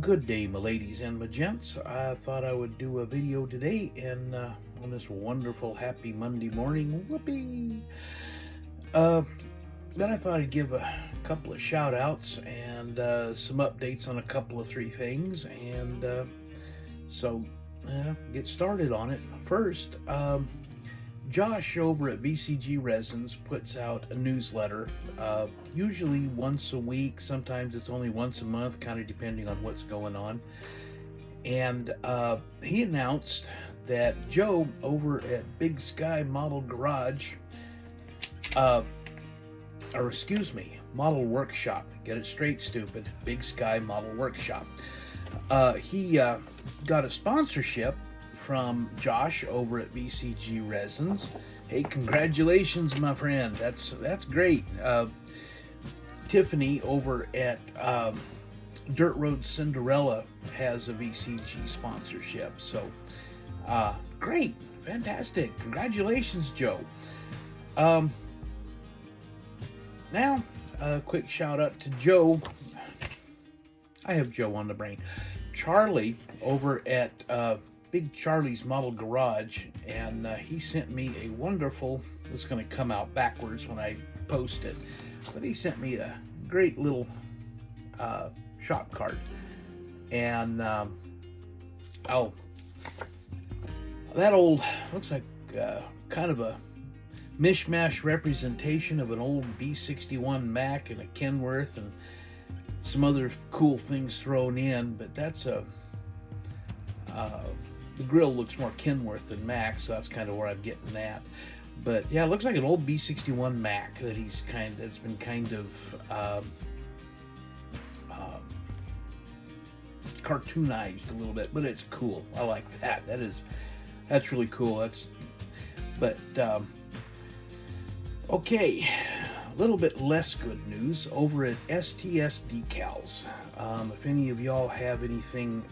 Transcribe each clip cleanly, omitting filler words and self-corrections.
Good day, my ladies and my gents. I thought I would do a video today and on this wonderful, happy Monday morning. Whoopee! Uh, then I thought I'd give a couple of shout outs and some updates on a couple of three things. And get started on it. First, Josh over at VCG Resins puts out a newsletter, usually once a week. Sometimes it's only once a month, kind of depending on what's going on. And he announced that Joe over at Big Sky Model Garage, Model Workshop. Get it straight, stupid. Big Sky Model Workshop. He got a sponsorship from Josh over at VCG Resins. Hey, congratulations, my friend. That's great. Tiffany over at Dirt Road Cinderella has a VCG sponsorship. So, great, fantastic. Congratulations, Joe. Now, a quick shout out to Joe. I have Joe on the brain. Charlie over at Big Charlie's Model Garage, and he sent me a wonderful, it's going to come out backwards when I post it, but he sent me a great little shop card. And that old, looks like kind of a mishmash representation of an old B61 Mac and a Kenworth and some other cool things thrown in, but that's a the grill looks more Kenworth than Mac, so that's kind of where I'm getting that. But yeah, it looks like an old B61 Mac that that's been kind of cartoonized a little bit, but it's cool. I like that. That's really cool. Okay, a little bit less good news over at STS Decals. If any of y'all have anything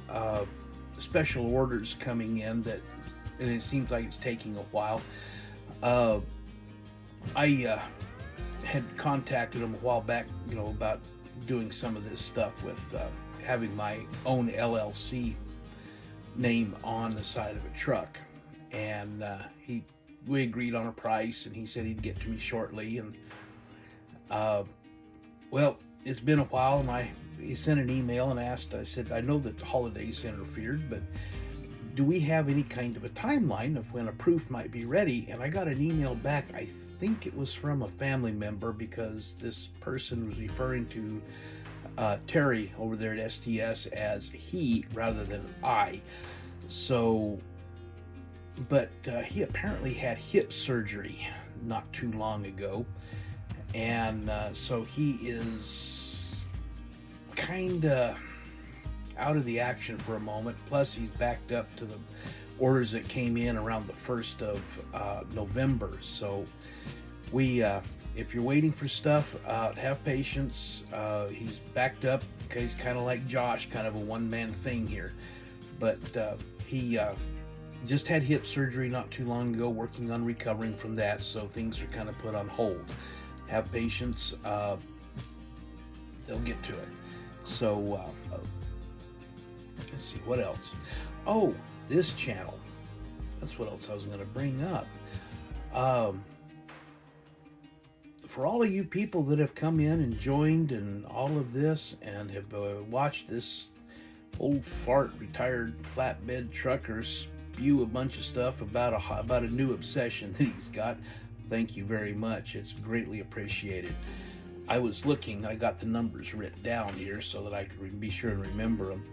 special orders coming in and it seems like it's taking a while. I had contacted them a while back, about doing some of this stuff with having my own LLC name on the side of a truck, and we agreed on a price, and he said he'd get to me shortly. And well, it's been a while, and he sent an email and asked, I said, I know that the holidays interfered, but do we have any kind of a timeline of when a proof might be ready? And I got an email back, I think it was from a family member, because this person was referring to Terry over there at STS as he rather than I. So, but he apparently had hip surgery not too long ago, and so he is kind of out of the action for a moment. Plus, he's backed up to the orders that came in around the 1st of November. So if you're waiting for stuff, have patience. He's backed up. He's kind of like Josh, kind of a one-man thing here. But he just had hip surgery not too long ago, working on recovering from that. So things are kind of put on hold. Have patience. They'll get to it. So let's see, what else? Oh, this channel. That's what else I was going to bring up. For all of you people that have come in and joined and all of this and have watched this old fart retired flatbed trucker spew a bunch of stuff about a new obsession that he's got, thank you very much. It's greatly appreciated. I was looking, I got the numbers written down here so that I could be sure and remember them.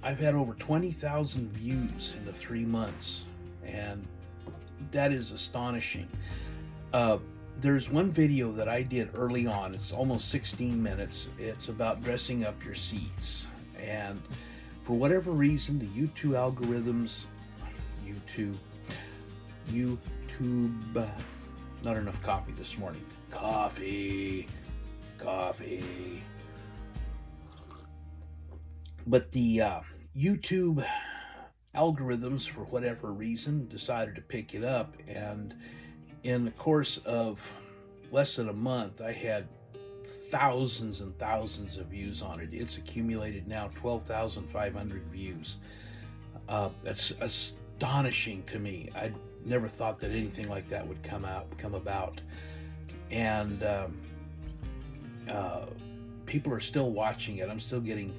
I've had over 20,000 views in the 3 months, and that is astonishing. There's one video that I did early on. It's almost 16 minutes. It's about dressing up your seats. And for whatever reason, the YouTube algorithms, YouTube, not enough coffee this morning. Coffee. But the YouTube algorithms, for whatever reason, decided to pick it up, and in the course of less than a month, I had thousands and thousands of views on it. It's accumulated now 12,500 views. That's astonishing to me. I never thought that anything like that would come about. And people are still watching it. I'm still getting,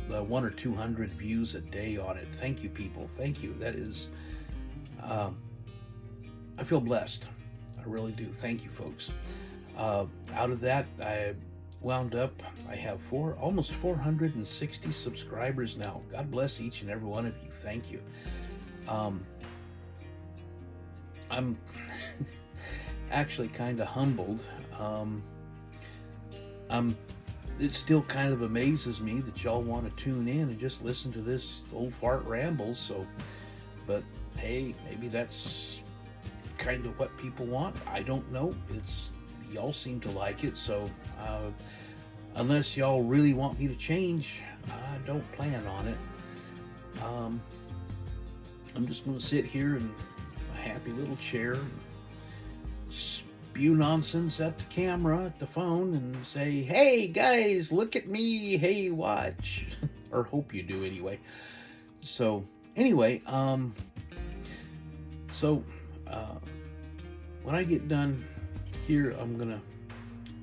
one or 200 views a day on it. Thank you, people. Thank you. That is, I feel blessed. I really do. Thank you, folks. Out of that, I wound up, I have almost 460 subscribers now. God bless each and every one of you. Thank you. I'm actually kind of humbled. It still kind of amazes me that y'all want to tune in and just listen to this old fart ramble. So, but hey, maybe that's kind of what people want. I don't know. Y'all seem to like it, so unless y'all really want me to change, I don't plan on it. I'm just going to sit here in a happy little chair and spew nonsense at the camera, at the phone, and say, hey guys, look at me, hey watch, or hope you do anyway. So anyway, when I get done here, I'm gonna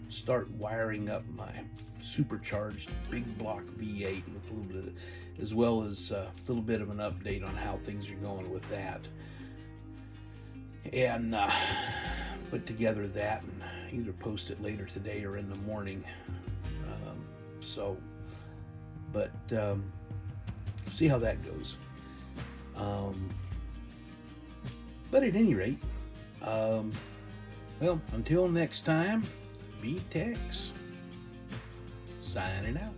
start wiring up my supercharged big block V8 with a little bit, as well as a little bit of an update on how things are going with that, and put together that and either post it later today or in the morning. But see how that goes. But at any rate, well, until next time, be Tex, signing out.